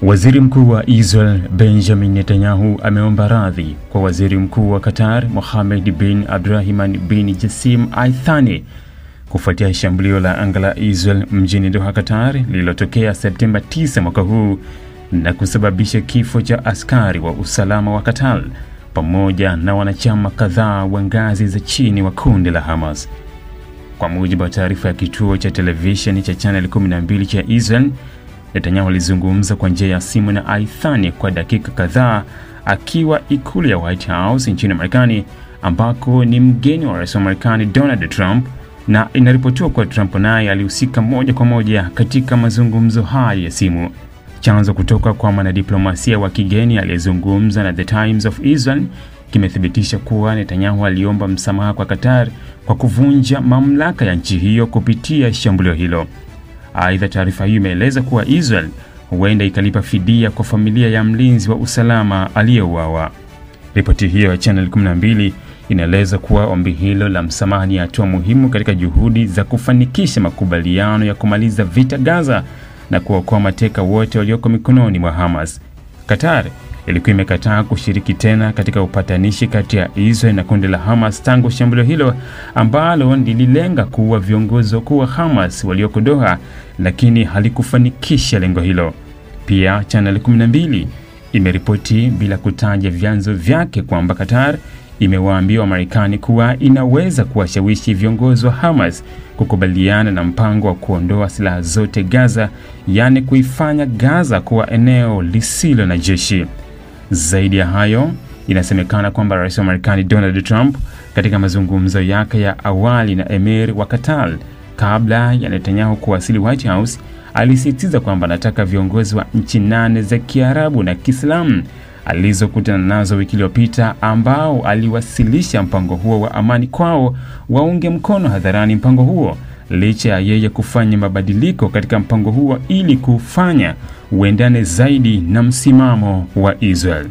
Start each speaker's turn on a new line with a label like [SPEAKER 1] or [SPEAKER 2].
[SPEAKER 1] Waziri Mkuu wa Israel Benjamin Netanyahu ameomba radhi kwa Waziri Mkuu wa Qatar Mohammed bin Abdulrahman bin Jassim Al Thani kufuatia shambulio la anga la Israel mjini Doha, Qatar lililotokea Septemba 9 mwaka huu na kusababisha kifo cha askari wa usalama wa Qatar pamoja na wanachama kadhaa wa ngazi za chini wa kundi la Hamas. Kwa mujibu wa taarifa ya kituo cha televisheni cha Channel 12 cha Israel, Netanyahu alizungumza kwa njia ya simu na Al Thani kwa dakika kadhaa akiwa ikulu ya White House nchini Marekani, ambako ni mgeni wa rais wa Marekani Donald Trump, na inaripotiwa kwa Trump naye alihusika moja kwa moja katika mazungumzo haya ya simu. Chanzo kutoka kwa mwanadiplomasia wa kigeni aliyezungumza na The Times of Israel kimethibitisha kuwa Netanyahu aliomba msamaha kwa Qatar kwa kuvunja mamlaka ya nchi hiyo kupitia shambulio hilo. Aidha, taarifa hiyo imeeleza kuwa Israel huenda ikalipa fidia kwa familia ya mlinzi wa usalama aliyeuawa. Ripoti hiyo ya Channel 12 inaeleza kuwa ombi hilo la msamaha ni hatua muhimu katika juhudi za kufanikisha makubaliano ya kumaliza vita Gaza na kuokoa mateka wote walioko mikononi mwa Hamas. Qatar ilikuwa imekataa kushiriki tena katika upatanishi kati ya Israel na kundi la Hamas tangu shambulio hilo ambalo lililenga kuua viongozi wakuu wa Hamas walioko Doha, lakini halikufanikisha lengo hilo. Pia Channel 12 imeripoti bila kutaja vyanzo vyake kwamba Qatar imewaambia Wamarekani kuwa inaweza kuwashawishi viongozi wa Hamas kukubaliana na mpango wa kuondoa silaha zote Gaza, yani kuifanya Gaza kuwa eneo lisilo na jeshi. Zaidi ya hayo, inasemekana kwamba rais wa Marekani Donald Trump katika mazungumzo yake ya awali na Emir wa Qatar kabla ya Netanyahu kuwasili White House, alisisitiza kwamba anataka viongozi wa nchi 8 za Kiarabu na Kiislamu alizokutana nazo wiki iliyopita, ambao aliwasilisha mpango huo wa amani kwao, waunge mkono hadharani mpango huo, licha ya yeye kufanya mabadiliko katika mpango huo ili kufanya uendane zaidi na msimamo wa Israel.